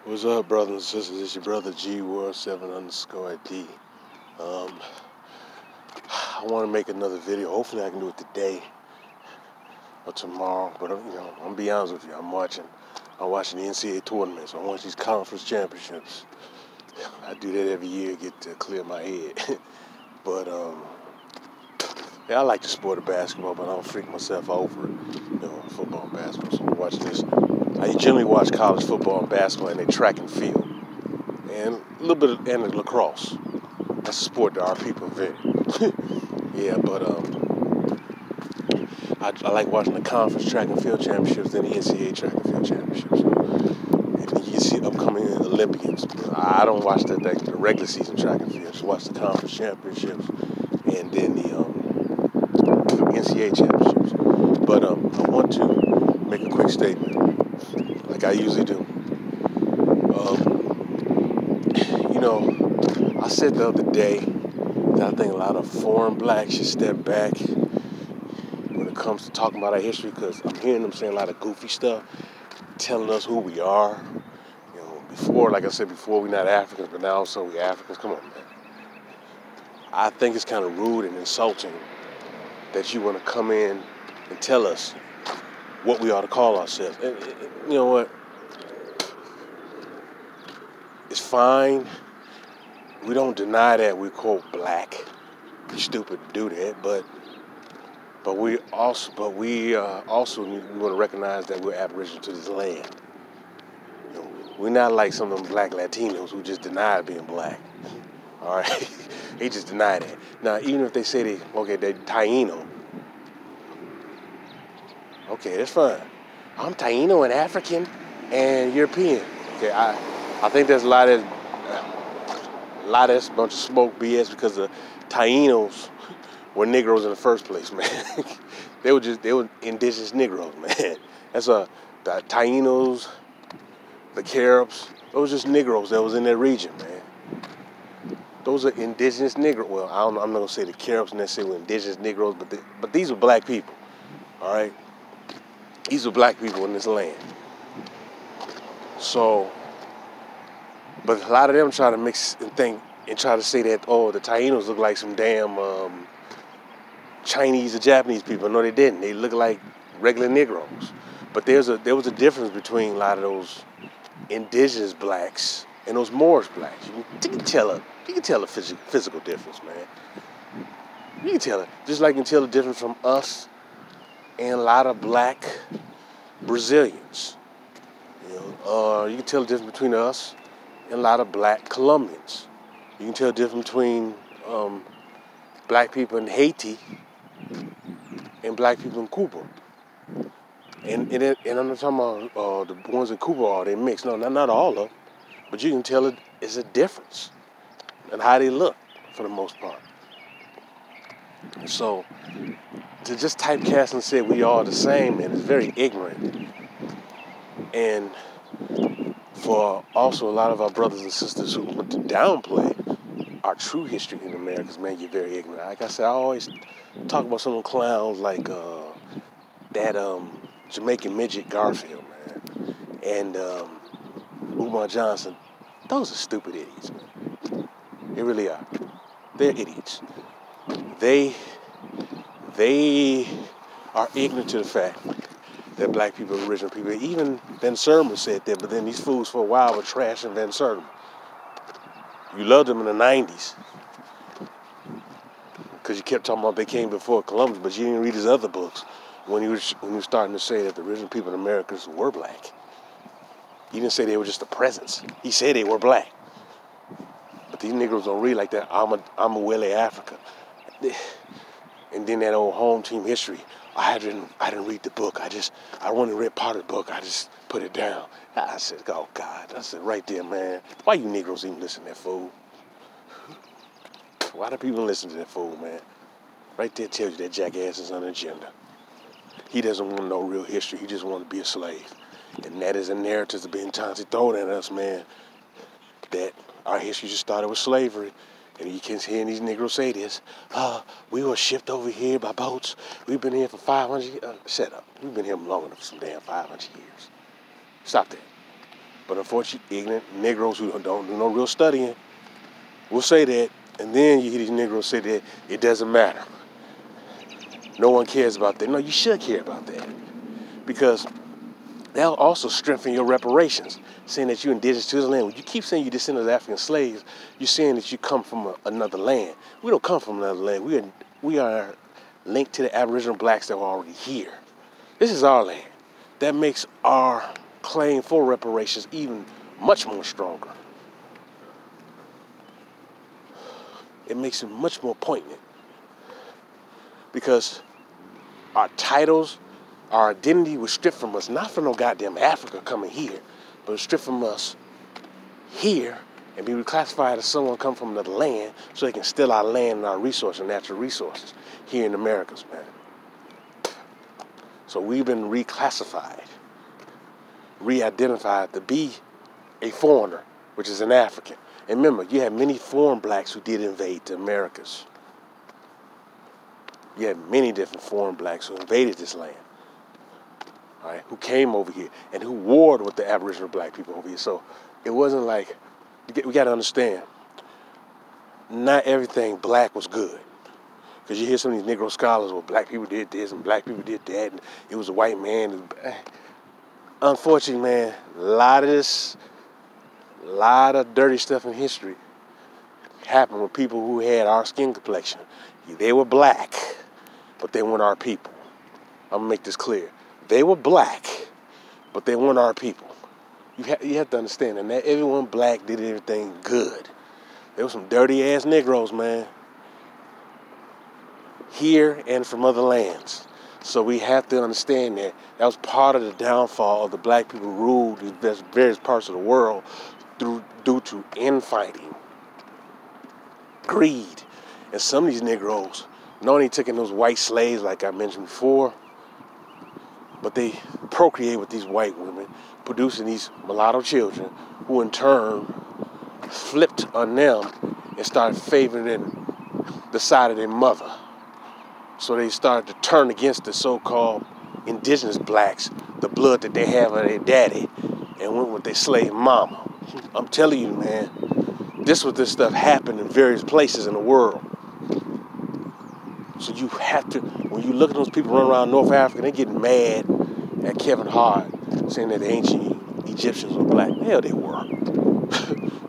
What's up, brothers and sisters? It's your brother G World 7_D. Um, I want to make another video. Hopefully, I can do it today or tomorrow. But I'm gonna be honest with you. I'm watching the NCAA tournaments. I watch these conference championships. I do that every year, get to clear my head. But yeah, I like the sport of basketball, but I don't freak myself over it. Football and basketball. So I'm watching this. I generally watch college football and basketball and they track and field. And a little bit of lacrosse. That's a sport that our people invent. Yeah, but I like watching the conference track and field championships and the NCAA track and field championships. And then you see upcoming Olympians. I don't watch the regular season track and field. Just watch the conference championships and then the NCAA championships. But I want to make a quick statement, like I usually do. I said the other day that I think a lot of foreign blacks should step back when it comes to talking about our history, because I'm hearing them saying a lot of goofy stuff, telling us who we are. Before, like I said before, we're not Africans, but now so we Africans. Come on, man. I think it's kind of rude and insulting that you want to come in and tell us what we ought to call ourselves. And you know what? It's fine. We don't deny that we quote black. It's stupid to do that, but we also want to recognize that we're Aboriginal to this land. We're not like some of them black Latinos who just deny being black. All right, they just deny that. Now, even if they say they're Taino, okay, that's fine. I'm Taino and African and European. Okay, I think there's a lot of that's a bunch of smoke BS, because the Tainos were Negroes in the first place, man. they were indigenous Negroes, man. That's the Tainos, the Caribs, those are just Negroes that was in that region, man. Those are indigenous Negroes. Well, I'm not gonna say the Caribs necessarily were indigenous Negroes, but these were black people, all right? These were black people in this land. So, but a lot of them try to mix and think and try to say that, oh, the Tainos look like some damn Chinese or Japanese people. No, they didn't. They look like regular Negroes. But there was a difference between a lot of those indigenous blacks and those Moorish blacks. You can tell a physical difference, man. You can tell it. Just like you can tell the difference from us and a lot of black Brazilians. You can tell the difference between us and a lot of black Colombians. You can tell the difference between black people in Haiti and black people in Cuba. And I'm not talking about the ones in Cuba, are they mixed? No, not all of them. But you can tell it's a difference in how they look for the most part. So to just typecast and say we all the same, man, is very ignorant. And for also a lot of our brothers and sisters who want to downplay our true history in America, man, you're very ignorant. Like I said, I always talk about some of the clowns like that Jamaican midget Garfield, man, and Umar Johnson. Those are stupid idiots, man. They really are. They're idiots. They are ignorant to the fact that black people are original people. Even Ben Serman said that, but then these fools for a while were trashing Ben Serman. You loved them in the 90s because you kept talking about they came before Columbus, but you didn't read his other books when you were starting to say that the original people in America were black. He didn't say they were just a presence. He said they were black. But these Negroes don't read like that. I'm a Willie Africa. And then that old home team history. I didn't read the book. I only read part of the book. I just put it down. I said, oh God. I said, right there, man. Why you Negroes even listen to that fool? Why do people listen to that fool, man? Right there tells you that jackass is on an agenda. He doesn't want to know real history. He just wants to be a slave. And that is a narrative that's been constantly thrown at us, man, that our history just started with slavery. And you can hear these Negroes say this, we were shipped over here by boats. We've been here for 500 years. Shut up. We've been here longer than some damn 500 years. Stop that. But unfortunately, ignorant Negroes who don't do no real studying will say that, and then you hear these Negroes say that it doesn't matter. No one cares about that. No, you should care about that, because that'll also strengthen your reparations, saying that you're indigenous to the land. When you keep saying you're descendants of African slaves, you're saying that you come from another land. We don't come from another land. We are linked to the Aboriginal blacks that were already here. This is our land. That makes our claim for reparations even much more stronger. It makes it much more poignant, because our titles, our identity was stripped from us, not from no goddamn Africa coming here, but it was stripped from us here and be reclassified as someone come from another land so they can steal our land and our resources, and natural resources here in the Americas, man. So we've been reclassified, re-identified to be a foreigner, which is an African. And remember, you had many foreign blacks who did invade the Americas. You had many different foreign blacks who invaded this land, all right, who came over here and who warred with the Aboriginal black people over here. So it wasn't like, we got to understand, not everything black was good. Because you hear some of these Negro scholars, well, black people did this and black people did that, and it was a white man. Unfortunately, man, a lot of dirty stuff in history happened with people who had our skin complexion. They were black, but they weren't our people. I'm gonna make this clear. They were black, but they weren't our people. You have to understand that not everyone black did everything good. There were some dirty ass Negroes, man, here and from other lands. So we have to understand that that was part of the downfall of the black people who ruled these various parts of the world due to infighting, greed. And some of these Negroes not only took in those white slaves like I mentioned before, but they procreate with these white women, producing these mulatto children who in turn flipped on them and started favoring the side of their mother. So they started to turn against the so-called indigenous blacks, the blood that they have of their daddy, and went with their slave mama. I'm telling you, man, this stuff happened in various places in the world. So you have to, when you look at those people running around North Africa, they getting mad at Kevin Hart, saying that the ancient Egyptians were black. Hell, they were. I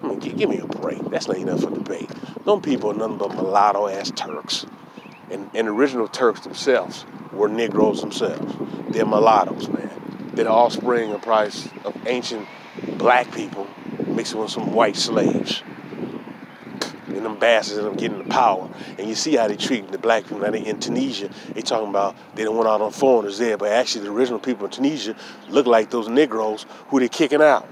mean, give me a break. That's not enough for debate. Them people are nothing but mulatto-ass Turks. And original Turks themselves were Negroes themselves. They're mulattoes, man. They're the offspring of ancient black people mixing with some white slaves. And them bastards end up getting the power. And you see how they treat the black people. Now they in Tunisia, they talking about they don't want all them foreigners there, but actually the original people in Tunisia look like those Negroes who they kicking out.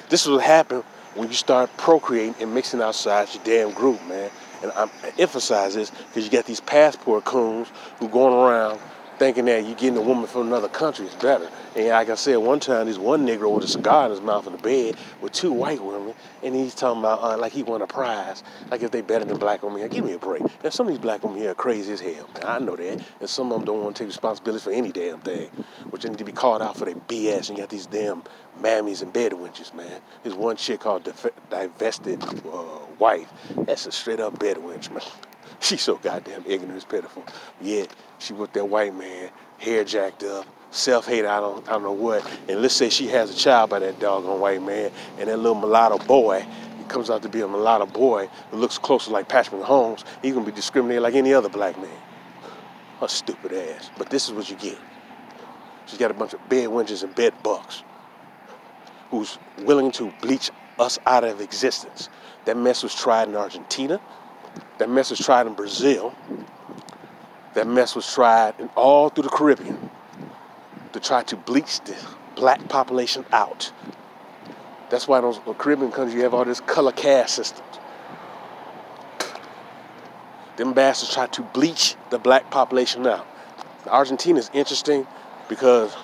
This is what happened when you start procreating and mixing outside your damn group, man. And I emphasize this because you got these passport coons who going around thinking that you getting a woman from another country is better. And like I said, one time, there's one Negro with a cigar in his mouth in the bed with two white women, and he's talking about like he won a prize, like if they better than black women. Give me a break. And some of these black women here are crazy as hell, man. I know that. And some of them don't want to take responsibility for any damn thing, which they need to be called out for their BS. And you got these damn mammies and bedwenches, man. There's one chick called Divested Wife. That's a straight up bedwench, man. She's so goddamn ignorant, it's pitiful. Yet she with that white man, hair jacked up, self-hate, I don't know what. And let's say she has a child by that doggone white man, and that little mulatto boy, he comes out to be a mulatto boy who looks closer like Patrick Mahomes, he's gonna be discriminated like any other black man. Her stupid ass. But this is what you get. She's got a bunch of bedwenches and bed bugs who's willing to bleach us out of existence. That mess was tried in Argentina. That mess was tried in Brazil. That mess was tried all through the Caribbean to try to bleach the black population out. That's why those Caribbean countries, you have all this color caste systems. Them bastards try to bleach the black population out. Argentina is interesting because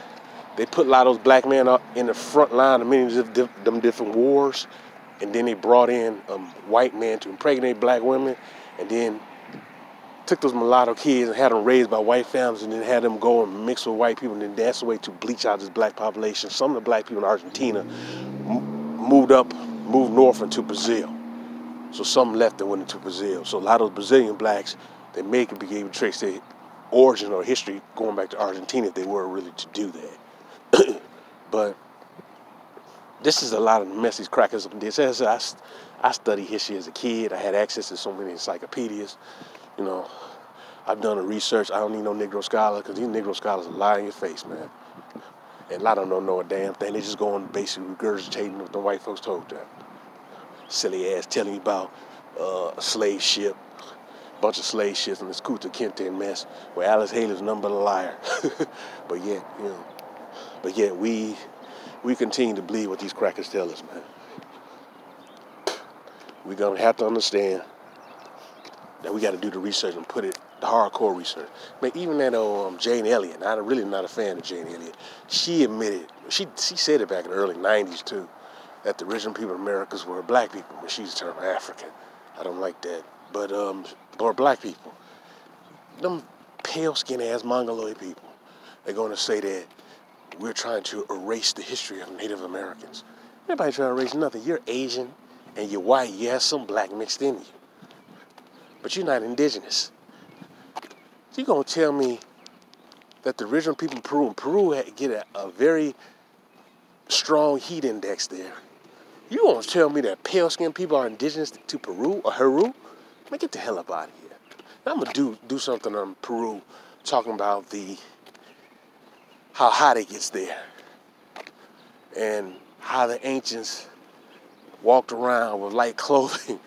they put a lot of those black men up in the front line of many of them different wars. And then they brought in white men to impregnate black women. And then took those mulatto kids and had them raised by white families and then had them go and mix with white people, and then that's the way to bleach out this black population. Some of the black people in Argentina moved north into Brazil. So some left and went into Brazil. So a lot of those Brazilian blacks, they may be able to trace their origin or history going back to Argentina if they were really to do that. But this is a lot of the mess these crackers up did. As I studied history as a kid. I had access to so many encyclopedias. You know, I've done the research. I don't need no Negro scholar, because these Negro scholars are lying in your face, man. And a lot of them don't know a damn thing. They just go on basically regurgitating what the white folks told them. Silly ass telling you about a slave ship, bunch of slave ships, and this Kunta Kinte mess where Alice Haley's nothing but a liar. But yet we continue to believe what these crackers tell us, man. We're gonna have to understand that we got to do the research and put it, the hardcore research. Man, even that Jane Elliott, I'm really not a fan of Jane Elliott. She admitted, she said it back in the early 90s too, that the original people of Americas were black people, but she's termed African. I don't like that. But black people, them pale-skinned ass Mongoloid people, they're going to say that we're trying to erase the history of Native Americans. Nobody trying to erase nothing. You're Asian and you're white. You have some black mixed in you, but you're not indigenous. So you're going to tell me that the original people in Peru had to get a very strong heat index there. You going to tell me that pale-skinned people are indigenous to Peru or Heru? Man, get the hell up out of here. Now I'm going to do something on Peru, talking about how hot it gets there and how the ancients walked around with light clothing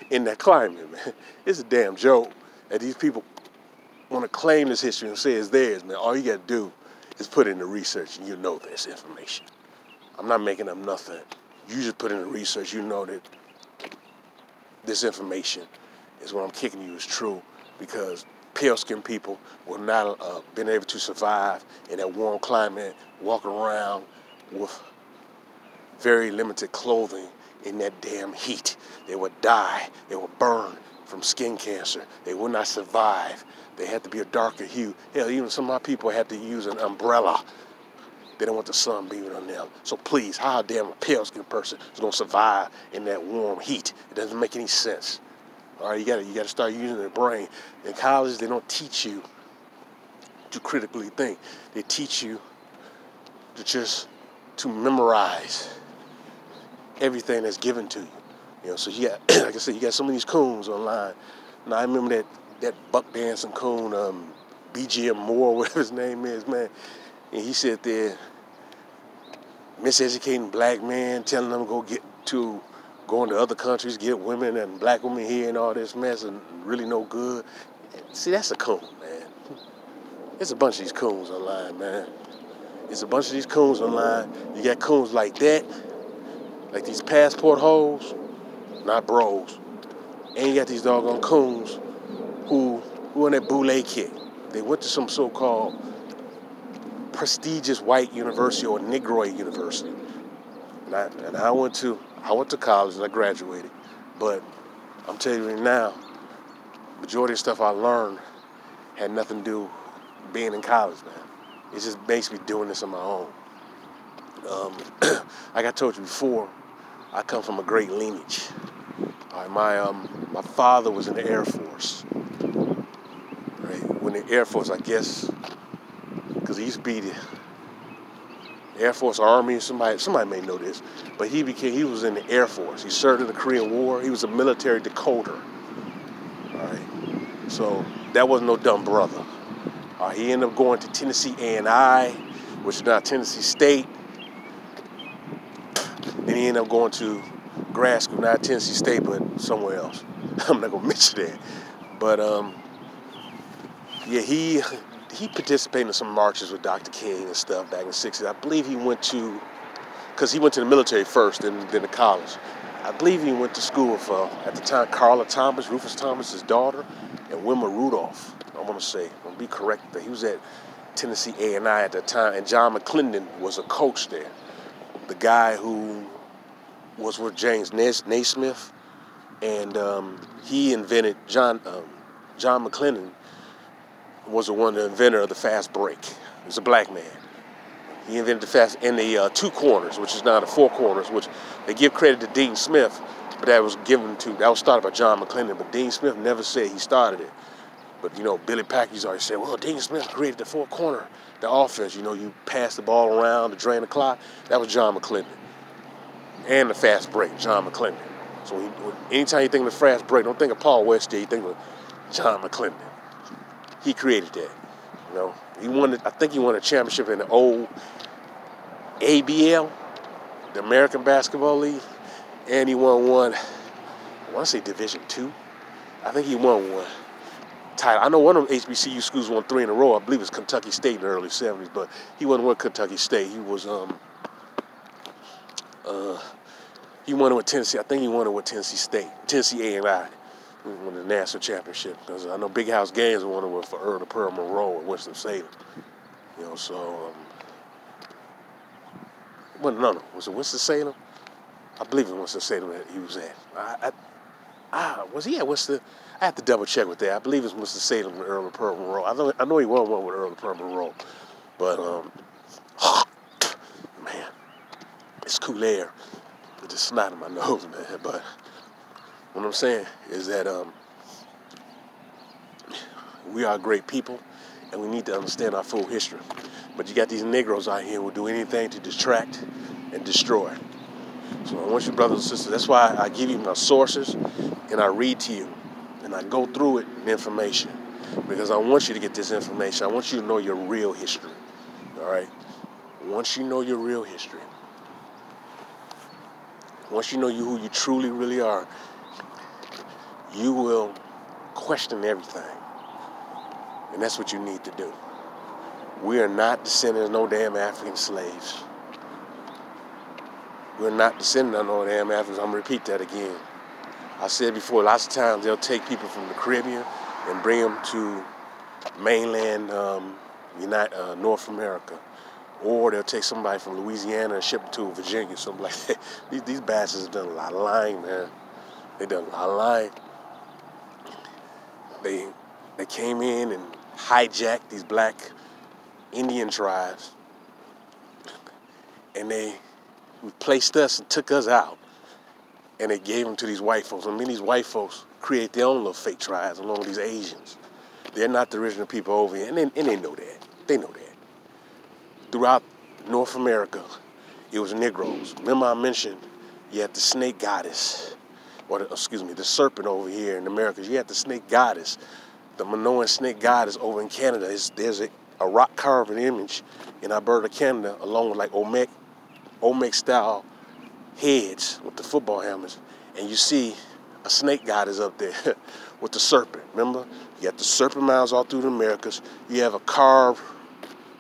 in that climate, man. It's a damn joke that these people want to claim this history and say it's theirs, man. All you got to do is put in the research and you know this information. I'm not making up nothing. You just put in the research, you know that this information is what I'm kicking you is true, because pale-skinned people will not been able to survive in that warm climate, walk around with very limited clothing in that damn heat. They would die. They would burn from skin cancer. They would not survive. They had to be a darker hue. Hell, even some of my people had to use an umbrella. They don't want the sun beaming on them. So please, how damn a pale-skinned person is going to survive in that warm heat? It doesn't make any sense. All right, you got to start using their brain. In college, they don't teach you to critically think. They teach you to memorize everything that's given to you. You know, so you got, like I said, you got some of these coons online. Now I remember that buck dancing coon, BGM Moore, whatever his name is, man. And he said there, miseducating black men, telling them to go into other countries, get women and black women here and all this mess and really no good. See, that's a coon, man. There's a bunch of these coons online, man. There's a bunch of these coons online. You got coons like that, like these passport hoes, not bros. And you got these doggone coons who in that boule kick. They went to some so-called prestigious white university or Negroid university. And I went to college and I graduated. But I'm telling you now, majority of stuff I learned had nothing to do with being in college, man. It's just basically doing this on my own. Like I told you before, I come from a great lineage. All right, my father was in the Air Force. Right? When the Air Force, I guess, because he used to be the Air Force Army. Somebody may know this, but he was in the Air Force. He served in the Korean War. He was a military decoder. All right, so that wasn't no dumb brother. He ended up going to Tennessee A&I, which is now Tennessee State. Then he ended up going to grad school, not Tennessee State, but somewhere else. I'm not gonna mention that. But yeah, he participated in some marches with Dr. King and stuff back in the 60s. I believe he went to the military first, then to college. I believe he went to school with, at the time, Carla Thomas, Rufus Thomas's daughter, and Wilma Rudolph. I want to say, I'm going to be correct, but he was at Tennessee A&I at the time, and John McClendon was a coach there. The guy who was with James Naismith, and he invented, John John McClendon was the one, the inventor of the fast break. He's a black man. He invented the fast in the 2 corners, which is now the 4 corners, which they give credit to Dean Smith, but that was started by John McClendon, but Dean Smith never said he started it. But, you know, Billy Packers always said, well, Dean Smith created the 4 corner, the offense. You know, you pass the ball around to drain the clock. That was John McClendon. And the fast break, John McClendon. So anytime you think of the fast break, don't think of Paul Westhead, you think of John McClendon. He created that. You know, I think he won a championship in the old ABL, the American Basketball League, and he won one, I want to say Division II. I think he won one title. I know one of them HBCU schools won 3 in a row. I believe it was Kentucky State in the early 70s, but he wasn't with Kentucky State. He was, he won it with Tennessee. I think he won it with Tennessee State, Tennessee A&I. Won the national championship. Because I know Big House Gaines won it with for Earl to Pearl Monroe at Winston-Salem. You know, so was it Winston-Salem? I believe it was Winston-Salem that he was at. Was he at Winston? I have to double check with that. I believe it's Winston-Salem with Earl to Pearl Monroe. I know he won one with Earl to Pearl Monroe, but man, it's cool air with the snot in my nose, man. But what I'm saying is that we are great people, and we need to understand our full history. But you got these Negroes out here who will do anything to distract and destroy. So I want you, brothers and sisters, that's why I give you my sources, and I read to you, and I go through it, the information, because I want you to get this information. I want you to know your real history, all right? Once you know your real history, once you know who you truly really are, you will question everything. And that's what you need to do. We are not descendants of no damn African slaves. We're not descendants of no damn Africans. I'm going to repeat that again. I said before, lots of times they'll take people from the Caribbean and bring them to mainland North America. Or they'll take somebody from Louisiana and ship them to Virginia, something like that. These bastards have done a lot of lying, man. They done a lot of lying. They came in and hijacked these black Indian tribes, and they replaced us and took us out, and they gave them to these white folks. I mean, these white folks create their own little fake tribes along with these Asians. They're not the original people over here, and they know that. They know that. Throughout North America, it was Negroes. Remember I mentioned you had the snake goddess, the serpent over here in America. You had the snake goddess, the Minoan snake goddess over in Canada. There's a rock carving image in Alberta, Canada, along with like Olmec style heads with the football helmets. And you see a snake goddess up there with the serpent. Remember? You got the serpent mounds all through the Americas. You have a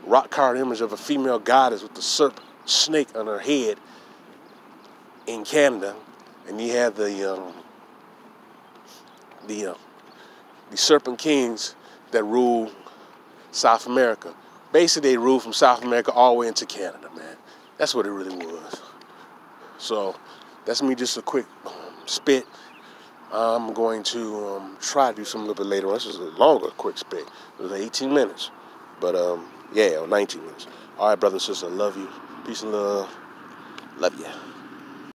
rock carved image of a female goddess with the serpent snake on her head in Canada. And you have the serpent kings that rule South America. Basically, they ruled from South America all the way into Canada, man. That's what it really was. So that's me, just a quick spit. I'm going to try to do something a little bit later on. This is a longer, quick spit. It was 18 minutes. But, or 19 minutes. All right, brothers and sisters, I love you. Peace and love. Love ya.